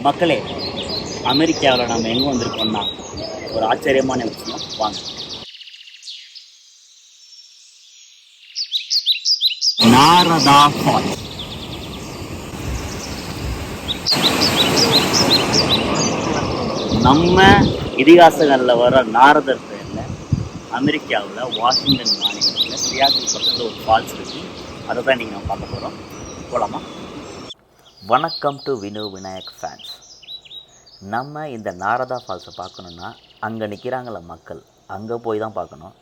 மக்களே, அமெரிக்காவில் நம்ம எங்கே வந்திருக்கோம்னா ஒரு ஆச்சரியமான விஷயம். வாங்க. நாரதா ஃபால்ஸ். நம்ம இதிகாசங்களில் வர நாரதர் பேரில் அமெரிக்காவில் வாஷிங்டன் மாநிலத்தில் சியாட்டில் பக்கத்தில் ஒரு ஃபால்ஸ் இருக்குது. அதை தான் நீங்கள் பார்க்க போகிறோம். போகலாமா? வணக்கம் டு வினு விநாயக் ஃபேன்ஸ். நம்ம இந்த நாரதா ஃபால்ஸை பார்க்கணுன்னா அங்கே நிற்கிறாங்கள மக்கள், அங்கே போய் தான் பார்க்கணும்.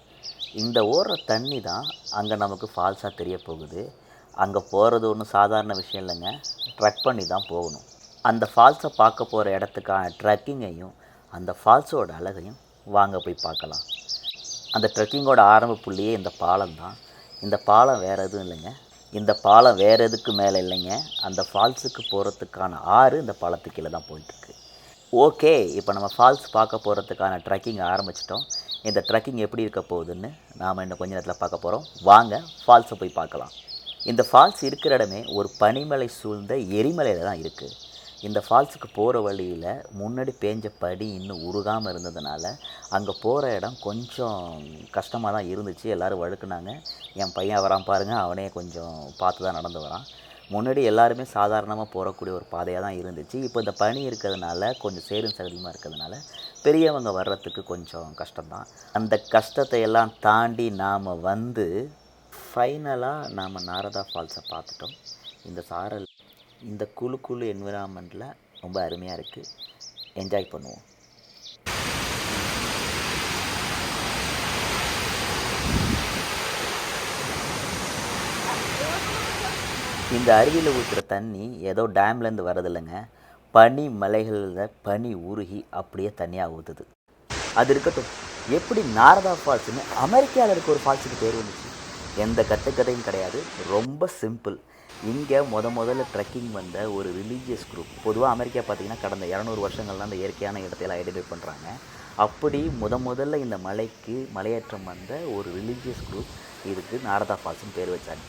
இந்த ஓடுற தண்ணி தான் அங்கே நமக்கு ஃபால்ஸாக தெரிய போகுது. அங்கே போகிறது ஒன்றும் சாதாரண விஷயம் இல்லைங்க. ட்ரக் பண்ணி தான் போகணும். அந்த ஃபால்ஸை பார்க்க போகிற இடத்துக்கான ட்ரக்கிங்கையும் அந்த ஃபால்ஸோட அழகையும் வாங்க போய் பார்க்கலாம். அந்த ட்ரெக்கிங்கோட ஆரம்ப புள்ளியே இந்த பாலம் தான். இந்த பாலம் வேறு எதுவும் இல்லைங்க. இந்த பாலம் வேறு எதுக்கு மேலே இல்லைங்க. அந்த ஃபால்ஸுக்கு போகிறதுக்கான ஆறு இந்த பாலத்துக்கு கீழே தான் போயிட்டுருக்கு. ஓகே, இப்போ நம்ம ஃபால்ஸ் பார்க்க போகிறதுக்கான ட்ரெக்கிங் ஆரம்பிச்சிட்டோம். இந்த ட்ரெக்கிங் எப்படி இருக்க போகுதுன்னு நாம் இன்னும் கொஞ்ச நேரத்தில் பார்க்க போகிறோம். வாங்க ஃபால்ஸை போய் பார்க்கலாம். இந்த ஃபால்ஸ் இருக்கிற இடமே ஒரு பனிமலை சூழ்ந்த எரிமலையில் தான் இருக்குது. இந்த ஃபால்ஸுக்கு போகிற வழியில் முன்னாடி பேஞ்ச படி இன்னும் உருகாமல் இருந்ததுனால அங்கே போகிற இடம் கொஞ்சம் கஷ்டமாக தான் இருந்துச்சு. எல்லோரும் வழுக்குனாங்க. என் பையன் வரான் பாருங்கள், அவனே கொஞ்சம் பார்த்து தான் நடந்து வரான். முன்னாடி எல்லாருமே சாதாரணமாக போகக்கூடிய ஒரு பாதையாக தான் இருந்துச்சு. இப்போ இந்த பனி இருக்கிறதுனால கொஞ்சம் சேரும் சகதியமாக இருக்கிறதுனால பெரியவங்க வர்றதுக்கு கொஞ்சம் கஷ்டம்தான். அந்த கஷ்டத்தை எல்லாம் தாண்டி நாம் வந்து ஃபைனலாக நாம் நாரதா ஃபால்ஸை பார்த்துட்டோம். இந்த சாரல், இந்த குழு என்விரான்மெண்ட்டில் ரொம்ப அருமையாக இருக்குது. என்ஜாய் பண்ணுவோம். இந்த அருவியில் ஊற்றுற தண்ணி ஏதோ டேம்லேருந்து வரதில்லைங்க. பனி மலைகளில் பனி உருகி அப்படியே தண்ணியாக ஊற்றுது. அது இருக்கட்டும், எப்படி நாரதா ஃபால்ஸ்னு அமெரிக்காவில் இருக்க ஒரு ஃபால்ஸுக்கு பேர் வந்துச்சு? எந்த கட்டுக்கதையும் கிடையாது. ரொம்ப சிம்பிள். இங்கே முதல்ல ட்ரெக்கிங் வந்த ஒரு ரிலீஜியஸ் குரூப். பொதுவாக அமெரிக்கா பார்த்திங்கன்னா கடந்த 200 வருஷங்கள்லாம் அந்த இயற்கையான இடத்தையெல்லாம் ஐடென்டிஃபை பண்ணுறாங்க. அப்படி முதல்ல இந்த மலைக்கு மலையேற்றம் வந்த ஒரு ரிலீஜியஸ் குரூப் இதுக்கு நாரதா ஃபால்ஸ்னு பேர் வச்சாங்க.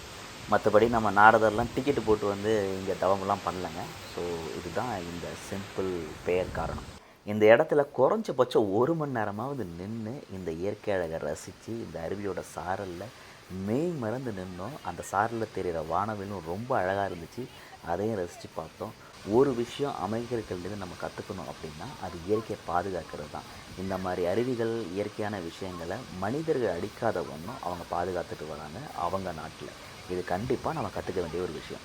மற்றபடி நம்ம நாரதர்லாம் டிக்கெட்டு போட்டு வந்து இங்கே தவமெல்லாம் பண்ணலைங்க. ஸோ இதுதான் இந்த சிம்பிள் பெயர் காரணம். இந்த இடத்துல குறைஞ்சபட்சம் 1 மணி நேரமாவது நின்று இந்த இயற்கை அழகை ரசித்து இந்த அருவியோட சாரலில் மெய் மறந்து நின்றோம். அந்த சாரலில் தெரிகிற வானவிலும் ரொம்ப அழகாக இருந்துச்சு. அதையும் ரசித்து பார்த்தோம். ஒரு விஷயம் அமெரிக்கர்கள்லேருந்து நம்ம கற்றுக்கணும் அப்படின்னா அது இயற்கையை பாதுகாக்கிறது தான். இந்த மாதிரி அருவிகள், இயற்கையான விஷயங்களை மனிதர்கள் அடிக்காத ஒன்றும் அவங்க பாதுகாத்துட்டு வராங்க அவங்க நாட்டில். இது கண்டிப்பாக நம்ம கற்றுக்க வேண்டிய ஒரு விஷயம்.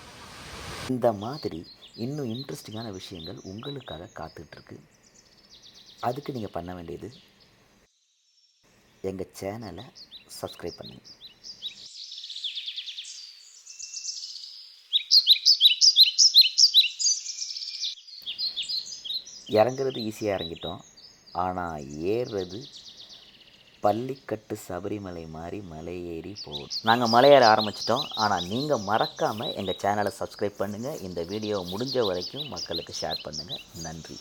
இந்த மாதிரி இன்னும் இன்ட்ரெஸ்டிங்கான விஷயங்கள் உங்களுக்காக காத்துட்ருக்கு. அதுக்கு நீங்கள் பண்ண வேண்டியது எங்கள் சேனலை சப்ஸ்கிரைப் பண்ணுங்க. இறங்குறது ஈஸியாக இறங்கிட்டோம், ஆனால் ஏறுறது பள்ளிக்கட்டு சபரிமலை மாதிரி மலை ஏறி போகும். நாங்கள் மலையேற ஆரம்பிச்சிட்டோம். ஆனால் நீங்கள் மறக்காமல் எங்கள் சேனலை சப்ஸ்கிரைப் பண்ணுங்கள். இந்த வீடியோவை முடிஞ்ச வரைக்கும் மக்களுக்கு ஷேர் பண்ணுங்கள். நன்றி.